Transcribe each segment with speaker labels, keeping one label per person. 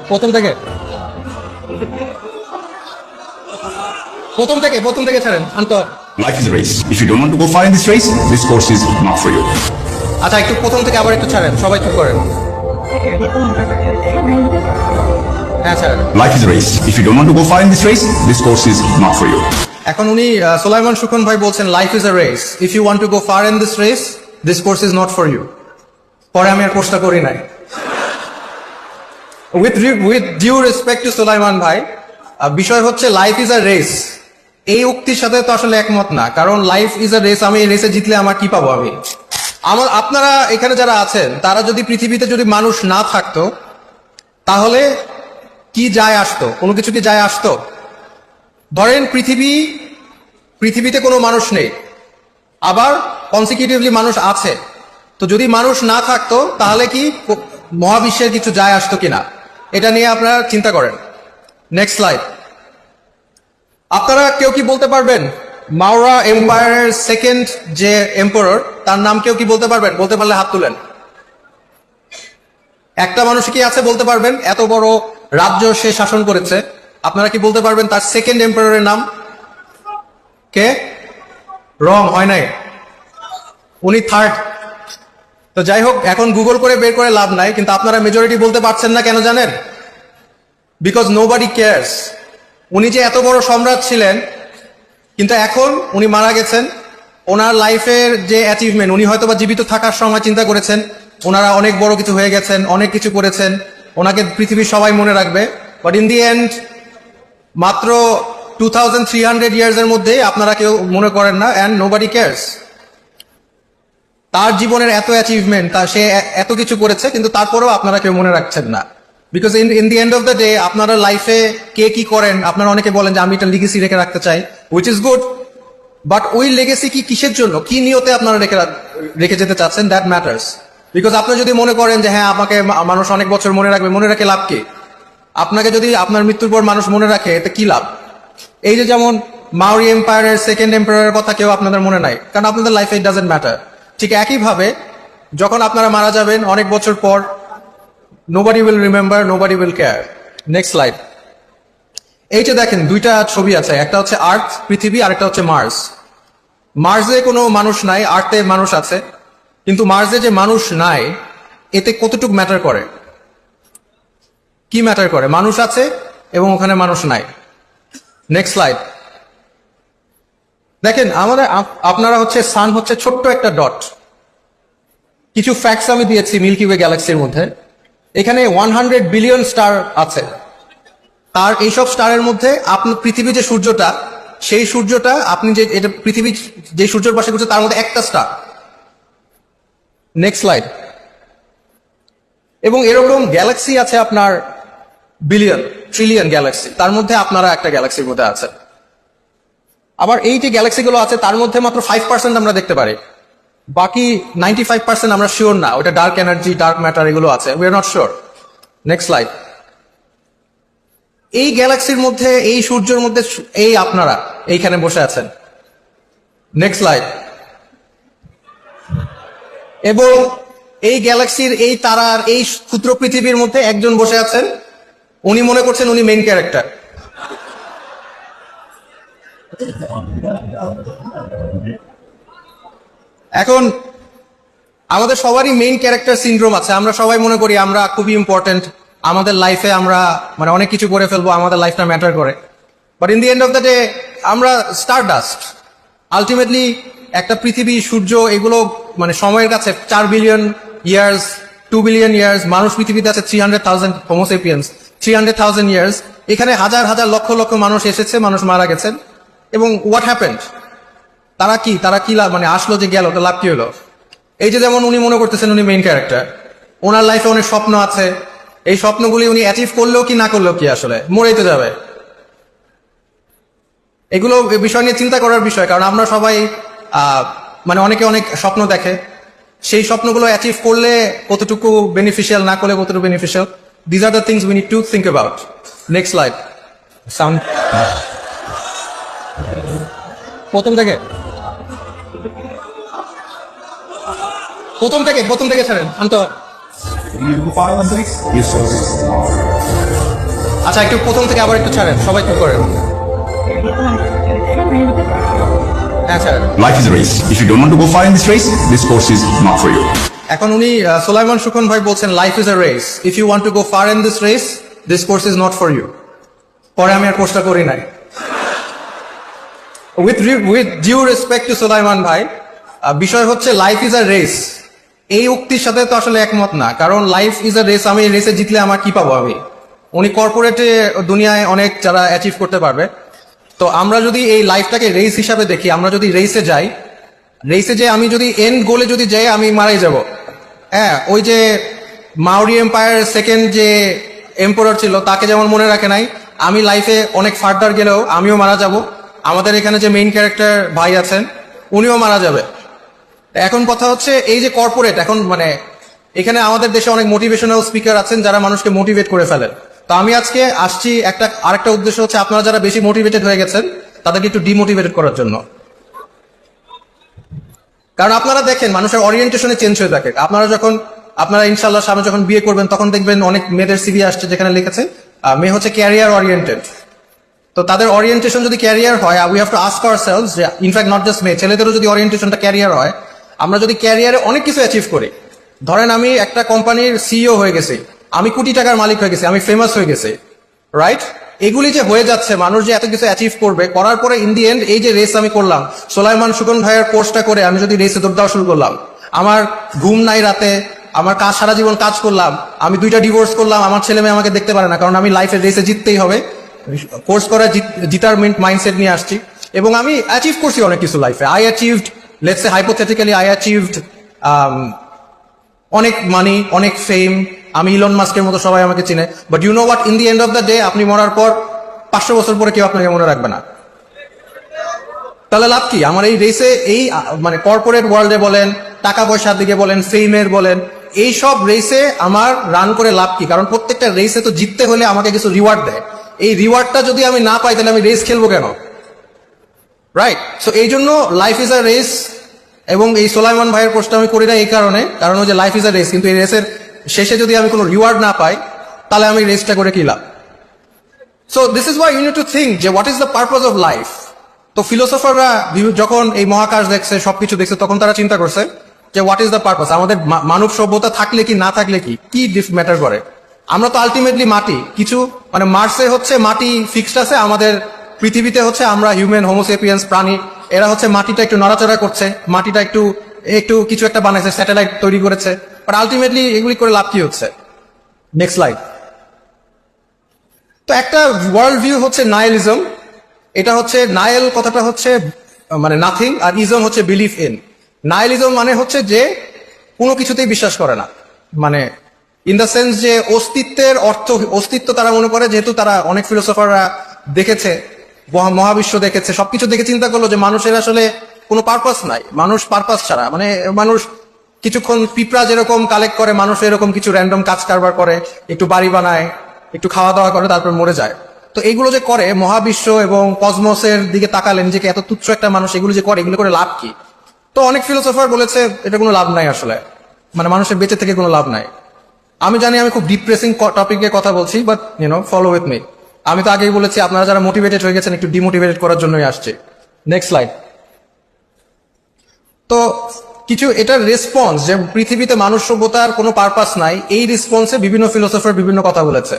Speaker 1: প্রথম থেকে প্রথম থেকে ছাড়েন আন্ত।
Speaker 2: Life is a race. If you don't want to go far in this race, this course is not for you.
Speaker 1: আচ্ছা, একটু প্রথম থেকে আবার একটু ছাড়েন, সবাই চুপ করেন। হ্যাঁ sir.
Speaker 2: Life is a race. If you don't want to go far in this race, this course is not for you.
Speaker 1: এখন উনি সোলাইমান সুখন ভাই বলছেন life is a race, if you want to go far in this race, this course is not for you. পরে আমি আর কোর্সটা করি নাই। With due respect to Solaiman ভাই, বিষয় হচ্ছে লাইফ ইজ আ রেস। এই উক্তির সাথে তো আসলে একমত না, কারণ লাইফ ইজ আ রেস, আমি এই রেসে জিতলে আমার কি পাবো? আমি আপনারা এখানে যারা আছেন তারা যদি পৃথিবীতে যদি মানুষ না থাকতো তাহলে কি যায় আসতো? কোনো কিছু কি যায় আসতো? ধরেন পৃথিবীতে কোনো মানুষ নেই, আবার কনসিকিউটিভলি মানুষ আছে, তো যদি মানুষ না থাকতো তাহলে কি মহাবিশ্বের কিছু যায় আসতো কিনা? এটা নিয়ে আপনারা চিন্তা করেন। Next slide. আপনারা কেউ কি বলতে পারবেন মাওরা এম্পায়ারের সেকেন্ড যে এম্পায়ার তার নাম কেউ কি বলতে পারবেন? বলতে পারলে হাত তুলেন। একটা মানুষ কি আছে বলতে পারবেন? এত বড় রাজ্য সে শাসন করেছে, আপনারা কি বলতে পারবেন তার সেকেন্ড এম্পায়ারের নাম কে? রং হয় নাই, উনি থার্ড। তো যাই হোক, এখন গুগল করে বের করে লাভ নাই, কিন্তু আপনারা মেজরিটি বলতে পারছেন না কেন জানেন? Because nobody cares. উনি যে এত বড় সম্রাট ছিলেন, কিন্তু এখন উনি মারা গেছেন, ওনার লাইফের যে অ্যাচিভমেন্ট, উনি হয়তো বা জীবিত থাকার সময় চিন্তা করেছেন ওনারা অনেক বড় কিছু হয়ে গেছেন, অনেক কিছু করেছেন, ওনাকে পৃথিবীর সবাই মনে রাখবে। বাট ইন দি এন্ড মাত্র 2300 ইয়ার্স এর মধ্যে আপনারা কেউ মনে করেন না, অ্যান্ড নোবডি কেয়ারস। তার জীবনের এত অ্যাচিভমেন্ট, সে এত কিছু করেছে, কিন্তু তারপরেও আপনারা কেউ মনে রাখছেন না। Because in the end of the day আপনারা লাইফে কে কি করেন, আপনারা অনেকে বলেন যে আমি একটা লিগেসি রেখে রাখতে চাই, হুইচ ইজ গুড, বাট ওই লেগেসি কি কিসের জন্য, কি নিয়তে আপনারা রেখে যেতে চাচ্ছেন, দ্যাট ম্যাটার্স। বিকজ আপনি যদি মনে করেন যে হ্যাঁ আমাকে মানুষ অনেক বছর মনে রাখবে, মনে রাখে লাভ কি? আপনাকে যদি আপনার মৃত্যুর পর মানুষ মনে রাখে এতে কি লাভ? এই যে যেমন মাওরি এম্পায়ারের সেকেন্ড এম্পায়ারের কথা কেউ আপনাদের মনে নাই, কারণ আপনাদের লাইফে ইট ডাজেন্ট ম্যাটার। ঠিক একইভাবে যখন আপনারা মারা যাবেন অনেক বছর পর, nobody will remember, nobody will care. Next slide. এই যে দেখেন দুইটা ছবি আছে, একটা হচ্ছে আর্থ পৃথিবী, আরেকটা হচ্ছে মার্স। মার্সে কোনো মানুষ নাই, আর্থে মানুষ আছে, কিন্তু মার্সে যে মানুষ নাই এতে কতটুকু ম্যাটার করে? কি ম্যাটার করে? মানুষ আছে এবং ওখানে মানুষ নাই। Next slide. দেখেন আপনারা হচ্ছে সান হচ্ছে ছোট্ট একটা ডট। কিছু ফ্যাক্টস আমি দিয়েছি মিল্কি ওয়ে গ্যালাক্সির মধ্যে। এখানে 100 বিলিয়ন স্টার আছে। আর এইসব স্টারের মধ্যে আপনার পৃথিবী যে সূর্যটা, সেই সূর্যটা আপনি যে এটা পৃথিবী যে সূর্যের পাশে ঘুরছে তার মধ্যে একটা স্টার। Next slide. এবং এরকম গ্যালাক্সি আছে আপনার বিলিয়ন ট্রিলিয়ন গ্যালাক্সি, তার মধ্যে আপনারা একটা গ্যালাক্সির মধ্যে আছেন। আবার এই যে গ্যালাক্সিগুলো আছে তার মধ্যে মাত্র 5% আমরা দেখতে পারি, বাকি 95% আমরা শিওর না ওটা ডার্ক এনার্জি, ডার্ক ম্যাটার এগুলো আছে, we are not sure. Next slide. এই গ্যালাক্সির মধ্যে, এই সূর্যের মধ্যে এই আপনারা এইখানে বসে আছেন। Next slide. এবং এই গ্যালাক্সির, এই তারার, এই ক্ষুদ্র পৃথিবীর মধ্যে একজন বসে আছেন, উনি মনে করছেন উনি মেইন ক্যারেক্টার। এখন আমাদের সবারই মেইন ক্যারেক্টার সিনড্রোম আছে। আমরা সবাই মনে করি আমরা খুবই ইম্পর্টেন্ট, আমাদের লাইফে আমরা মানে অনেক কিছু করে ফেলবো, আমাদের লাইফটা ম্যাটার করে। But in the end of the day আমরা স্টার ডাস্ট। আলটিমেটলি একটা পৃথিবী, সূর্য, এগুলো মানে সময়ের কাছে 4 বিলিয়ন ইয়ার্স, 2 বিলিয়ন ইয়ার্স। মানুষ পৃথিবীতে আছে 300,000 হোমোসেপিয়েন্স, 300,000 ইয়ার্স। এখানে হাজার হাজার লক্ষ লক্ষ মানুষ এসেছে, মানুষ মারা গেছেন, এবং হোয়াট হ্যাপেন্ড? তারা কি লাভ, মানে আসলো যে গেল, তো লাভ কি হলো? এই যে যেমন উনি মনে করতেছেন উনি মেইন ক্যারেক্টার, ওনার লাইফে অনেক স্বপ্ন আছে, এই স্বপ্নগুলি উনি অ্যাচিভ করলেও কি না করলেও কি, আসলে মরেই তো যাবে। এগুলো বিষয় নিয়ে চিন্তা করার বিষয়, কারণ আমরা সবাই মানে অনেকে অনেক স্বপ্ন দেখে, সেই স্বপ্নগুলো অ্যাচিভ করলে কতটুকু বেনিফিশিয়াল, না করলে কতটুকু beneficial, these are the things we need to think about. Next slide. Sound প্রথম থেকে ছাড়েন আন্ত।
Speaker 2: If you want to go far in this race, this course is not for you.
Speaker 1: আচ্ছা, একটু প্রথম থেকে আবার একটু ছাড়েন, সবাই একটু করেন। হ্যাঁ sir.
Speaker 2: Life is a race. If you don't want to go far in this race, this course is not for you.
Speaker 1: এখন উনি সোলাইমান সুখন ভাই বলছেন life is a race, if you want to go far in this race, this course is not for you. পরে আমি আর কোর্সটা করি নাই। With due respect to Solaiman ভাই, বিষয় হচ্ছে লাইফ ইজ আ রেস, এই উক্তির সাথে তো আসলে একমত না। কারণ লাইফ ইজ আ রেস, আমি এই রেসে জিতলে আমার কি পাবো? আমি উনি কর্পোরেটে দুনিয়ায় অনেক যারা অ্যাচিভ করতে পারবে, তো আমরা যদি এই লাইফটাকে রেস হিসাবে দেখি, আমরা যদি রেসে যাই, রেসে যে আমি যদি এন্ড গোলে যদি যাই আমি মারাই যাব। হ্যাঁ, ওই যে মাউরি এম্পায়ার সেকেন্ড যে এম্পায়ার ছিল তাকে যেমন মনে রাখে নাই, আমি লাইফে অনেক ফার্দার গেলেও আমিও মারা যাব। আমাদের এখানে যে মেইন ক্যারেক্টার ভাই আছেন উনিও মারা যাবে। এখন কথা হচ্ছে এই যে কর্পোরেট, এখন মানে এখানে আমাদের দেশে অনেক মোটিভেশনাল স্পিকার আছেন যারা মানুষকে মোটিভেট করে ফেলেন। তো আমি আজকে আসছি আরেকটা উদ্দেশ্য হচ্ছে আপনারা যারা বেশি মোটিভেটেড হয়ে গেছেন তাদেরকে একটু ডিমোটিভেটেড করার জন্য। কারণ আপনারা দেখেন মানুষের অরিয়েন্টেশনে চেঞ্জ হয়ে থাকে। আপনারা ইনশাল্লাহ সামনে যখন বিয়ে করবেন তখন দেখবেন অনেক মেয়েদের সিভি আসছে যেখানে লিখেছে মেয়ে হচ্ছে ক্যারিয়ার ওরিয়েন্টেড। তো তাদের ওরিয়েন্টেশন যদি ক্যারিয়ার হয়, we have to ask ourselves যে ইনফ্যাক্ট নট জাস্ট মেয়ে, ছেলেদেরও যদি ওরিয়েন্টেশনটা ক্যারিয়ার হয়, আমরা যদি ক্যারিয়ারে অনেক কিছু অ্যাচিভ করি, ধরেন আমি একটা কোম্পানির সিইও হয়ে গেছি, আমি কোটি টাকার মালিক হয়ে গেছি, আমি ফেমাস হয়ে গেছি, রাইট? এগুলি যে হয়ে যাচ্ছে, মানুষ যে এত কিছু অ্যাচিভ করবে, করার পরে ইন দি এন্ড এই যে রেস আমি করলাম, সোলাইমান সুখন ভাইয়ের কোর্সটা করে আমি যদি রেসে দৌড় দেওয়া শুরু করলাম, আমার ঘুম নাই রাতে, আমার কাজ সারা জীবন কাজ করলাম, আমি 2টা ডিভোর্স করলাম, আমার ছেলে মেয়ে আমাকে দেখতে পারে না, কারণ আমি লাইফের রেসে জিততেই হবে, কোর্স করার জিতার মাইন্ডসেট নিয়ে আসছি, এবং আমি অ্যাচিভ করছি অনেক কিছু লাইফে। I achieved, let's say hypothetically I achieved অনেক মানি, অনেক ফেম, আমি ইলন মাস্কের মতো সবাই আমাকে চিনে। But you know what, in the end of the day আপনি মরার পর 500 বছর পরে কেউ আপনাকে মনে রাখবে না। তাহলে লাভ কি আমার এই রেসে? এই মানে কর্পোরেট ওয়ার্ল্ডে বলেন, টাকা পয়সার দিকে বলেন, ফেমের বলেন, এই সব রেসে আমার রান করে লাভ কি? কারণ প্রত্যেকটা রেসে তো জিততে হলে আমাকে কিছু রিওয়ার্ড দেয়। এই রিওয়ার্ডটা যদি আমি না পাই তাহলে আমি রেস খেলবো কেন? রাইট? সো এই জন্য লাইফ ইজ আ রেস, এবং এই সোলাইমান ভাইয়ের প্রশ্ন আমি করি না এই কারণে, কারণ যে লাইফ ইজ আ রেস, কিন্তু এই রেসের শেষে যদি আমি কোনো রিওয়ার্ড না পাই তাহলে আমি রেসটা করে কি লাভ? So this is why you need to think যে what is the purpose of life. তো ফিলোসফাররা যখন এই মহাকাশ দেখছে, সবকিছু দেখছে, তখন তারা চিন্তা করছে যে হোয়াট ইজ দ্য পারপাস, আমাদের মানব সভ্যতা থাকলে কি না থাকলে কি ম্যাটার করে? আমরা তো আলটিমেটলি মাটি, কিছু মানে মার্সে হচ্ছে মাটি ফিক্সড আছে, আমাদের পৃথিবীতে হচ্ছে আমরা হিউম্যান হোমোসেপিয়েন্স প্রাণী, এরা হচ্ছে মাটিটা একটু নড়াচড়া করছে, মাটিটা একটু কিছু একটা বানাইছে, স্যাটেলাইট তৈরি করেছে, বাট আলটিমেটলি এগুলি করে লাভ কি হচ্ছে? Next slide. তো একটা ওয়ার্ল্ড ভিউ হচ্ছে নাইলিজম। এটা হচ্ছে নাইল কথাটা হচ্ছে মানে নাথিং, আর ইজম হচ্ছে বিলিফ ইন। নাইলিজম মানে হচ্ছে যে কোনো কিছুতেই বিশ্বাস করে না, মানে ইন দ্য সেন্স যে অস্তিত্ব তারা মনে করে, যেহেতু তারা অনেক ফিলোসফাররা দেখেছে, মহাবিশ্ব দেখেছে, সবকিছু দেখে চিন্তা করলো যে মানুষের আসলে কোনো পারপাস নাই, মানুষ পারপাস ছাড়া, মানে মানুষ কিছুক্ষণ পিঁপড়া যেরকম কালেক্ট করে, মানুষ এরকম কিছু র্যান্ডম কাজ কারবার করে, একটু বাড়ি বানায়, একটু খাওয়া দাওয়া করে, তারপর মরে যায়। তো এইগুলো যে করে, মহাবিশ্ব এবং কসমসের দিকে তাকালেন যে এত তুচ্ছ একটা মানুষ এগুলো যে করে, এগুলো করে লাভ কি? তো অনেক ফিলোসফার বলেছে এটা কোনো লাভ নাই আসলে, মানে মানুষের বেঁচে থেকে কোনো লাভ নাই। আমি জানি আমি খুব ডিপ্রেসিং টপিকে কথা বলছি, বাট ফলো উইথ মি। আমি তো আগেই বলেছি আপনারা যারা মোটিভেটেড হয়ে গেছেন একটু ডিমোটিভেটেড করার জন্যই আসছে। Next slide. তো কিছু এটার রেসপন্স যে পৃথিবীতে মানুষ সভ্যতার কোনো পারপাস নাই, এই রেসপন্সে বিভিন্ন ফিলোসফার বিভিন্ন কথা বলেছে।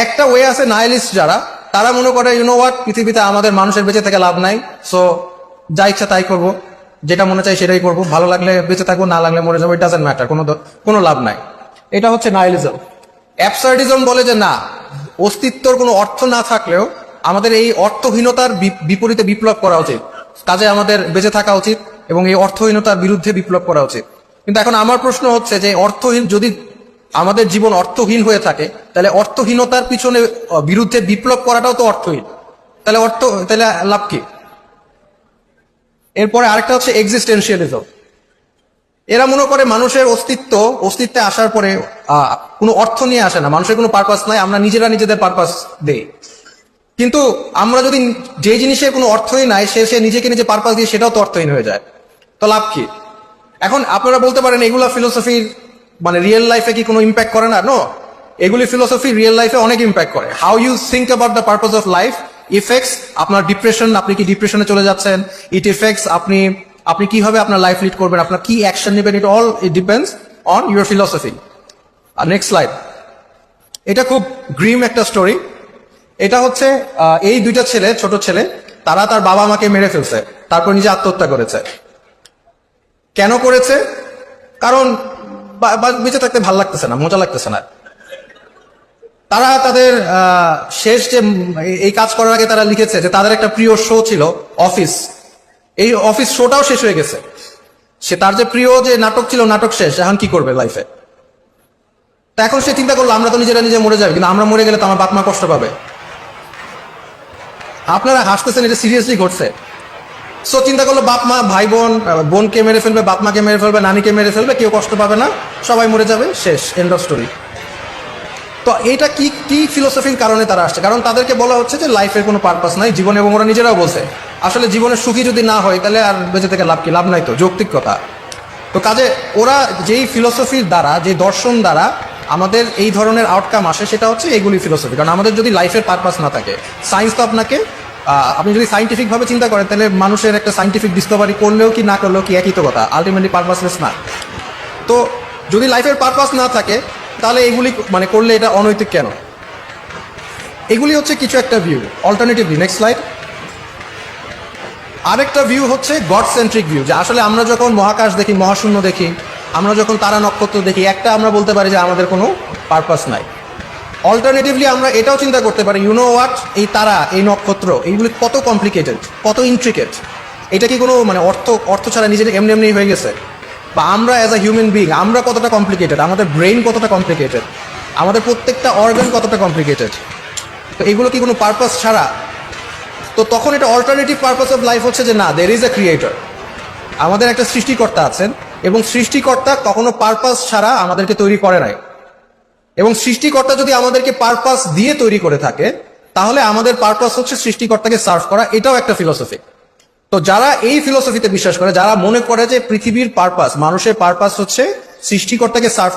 Speaker 1: একটা ওয়ে আছে নাইলিস্ট যারা, তারা মনে করে ইউনো হোয়াট, পৃথিবীতে আমাদের মানুষের বেঁচে থেকে লাভ নাই, সো যা ইচ্ছা তাই করবো, যেটা মনে চাই সেটাই করবো, ভালো লাগলে বেঁচে থাকবো, না লাগলে মরে যাবো, ইট ডাজন্ট ম্যাটার, কোনো লাভ নাই। এটা হচ্ছে নাইলিজম। অ্যাবসার্ডিজম বলে যে না, অস্তিত্বর কোনো অর্থ না থাকলেও আমাদের এই অর্থহীনতার বিপরীতে বিপ্লব করা উচিত, কাজে আমাদের বেঁচে থাকা উচিত এবং এই অর্থহীনতার বিরুদ্ধে বিপ্লব করা উচিত। কিন্তু এখন আমার প্রশ্ন হচ্ছে যে অর্থহীন, যদি আমাদের জীবন অর্থহীন হয়ে থাকে তাহলে অর্থহীনতার পিছনে বিরুদ্ধে বিপ্লব করাটাও তো অর্থহীন, তাহলে লাভ কি? এরপরে আরেকটা হচ্ছে এক্সিস্টেন্সিয়ালিজম। এরা মনে করে মানুষের অস্তিত্বে আসার পরে কোনো অর্থ নিয়ে আসে না, মানুষের কোনো পারপাস নাই, আমরা নিজেদের পারপাস দেই। কিন্তু আমরা যদি যে জিনিসের কোনো অর্থই নাই সে নিজেকে নিজে পারপাস দিয়ে, সেটাও তো অর্থহীন হয়ে যায়, তো লাভ কি? এখন আপনারা বলতে পারেন এগুলা ফিলোসফির মানে রিয়েল লাইফে কি কোনো ইম্প্যাক্ট করে না? নো, এগুলি ফিলোসফি রিয়েল লাইফে অনেক ইম্প্যাক্ট করে। How you think about the purpose of life effects আপনার ডিপ্রেশন, আপনি কি ডিপ্রেশনে চলে যাচ্ছেন, ইট ইফেক্টস আপনি কিভাবে আপনার লাইফ লিড করবেন, আপনার কি অ্যাকশন নেবেন, it depends on your philosophy. আর নেক্সট স্লাইড, এটা খুব গ্রিম একটা স্টোরি। এটা হচ্ছে এই দুইটা ছেলে, ছোট ছেলে, তারা তার বাবা মাকে মেরে ফেলছে, তারপর নিজে আত্মহত্যা করেছে। কেন করেছে? কারণ বেঁচে থাকতে ভাল লাগতেছে না, মজা লাগতেছে না। তারা তাদের শেষ যে এই কাজ করার আগে তারা লিখেছে যে তাদের একটা প্রিয় শো ছিল অফিস, এই অফিস শোটাও শেষ হয়ে গেছে। তার যে প্রিয় যে নাটক ছিল, নাটক শেষ, এখন কি করবে লাইফে? তা এখন সে চিন্তা করলো আমরা তো নিজেরা নিজে মরে যাবে, কিন্তু আমরা মরে গেলে তো আমার বাপ মা কষ্ট পাবে। আপনারা হাসতেছেন, এটা সিরিয়াসলি ঘটছে। সো চিন্তা করলো বাপ মা, ভাই বোন, বোনকে মেরে ফেলবে, বাপ মাকে মেরে ফেলবে, নানিকে মেরে ফেলবে, কেউ কষ্ট পাবে না, সবাই মরে যাবে, শেষ, এন্ড অফ স্টোরি। তো এটা কি ফিলোসফির কারণে তারা আসছে? কারণ তাদেরকে বলা হচ্ছে যে লাইফের কোনো পারপাস নাই জীবনে, এবং ওরা নিজেরাও বলছে আসলে জীবনের সুখী যদি না হয় তাহলে আর বেঁচে থেকে লাভ কি? লাভ নাই তো, যৌক্তিক কথা। তো কাজে ওরা যেই ফিলোসফির দ্বারা, যে দর্শন দ্বারা আমাদের এই ধরনের আউটকাম আসে, সেটা হচ্ছে এগুলি ফিলোসফি। কারণ আমাদের যদি লাইফের পারপাস না থাকে, সায়েন্স তো আপনাকে, আপনি যদি সাইন্টিফিক ভাবে চিন্তা করেন তাহলে মানুষের একটা সাইন্টিফিক ডিসকভারি করলেও কি না করলেও কি একই তো কথা, আলটিমেটলি পারপাসলেস না। তো যদি লাইফের পারপাস না থাকে তাহলে এগুলি মানে করলে এটা অনৈতিক কেন? এগুলি হচ্ছে কিছু একটা ভিউ। অল্টারনেটিভলি নেক্সট স্লাইড, আরেকটা ভিউ হচ্ছে গড সেন্ট্রিক ভিউ, যে আসলে আমরা যখন মহাকাশ দেখি, মহাশূন্য দেখি, আমরা যখন তারা নক্ষত্র দেখি, একটা আমরা বলতে পারি যে আমাদের কোনো পারপাস নাই। অল্টারনেটিভলি আমরা এটাও চিন্তা করতে পারি, ইউ নো হোয়াট, এই তারা, এই নক্ষত্র, এইগুলি কত কমপ্লিকেটেড, কত ইন্ট্রিকেট, এটা কি কোনো মানে অর্থ ছাড়া নিজের এমনি এমনি হয়ে গেছে? বা আমরা অ্যাজ আ হিউম্যান বিং আমরা কতটা কমপ্লিকেটেড, আমাদের ব্রেইন কতটা কমপ্লিকেটেড, আমাদের প্রত্যেকটা অর্গান কতটা কমপ্লিকেটেড, তো এগুলো কি কোনো পারপাস ছাড়া? তো তখন এটা অল্টারনেটিভ পারপাস অফ লাইফ হচ্ছে যে না, দের ইজ এ ক্রিয়েটর, আমাদের একটা সৃষ্টিকর্তা আছেন, এবং সৃষ্টিকর্তা কখনো পারপাস ছাড়া আমাদেরকে তৈরি করে নাই। এবং সৃষ্টিকর্তা যদি আমাদেরকে পারপাস দিয়ে তৈরি করে থাকে, তাহলে আমাদের পারপাস হচ্ছে সৃষ্টিকর্তাকে সার্ভ করা, এটাও একটা ফিলোসফি। তো যারা এই ফিলোসফিতে বিশ্বাস করে, যারা মনে করে যে পৃথিবীর পারপাস, মানুষের পারপাস হচ্ছে সৃষ্টিকর্তাকে সার্ভ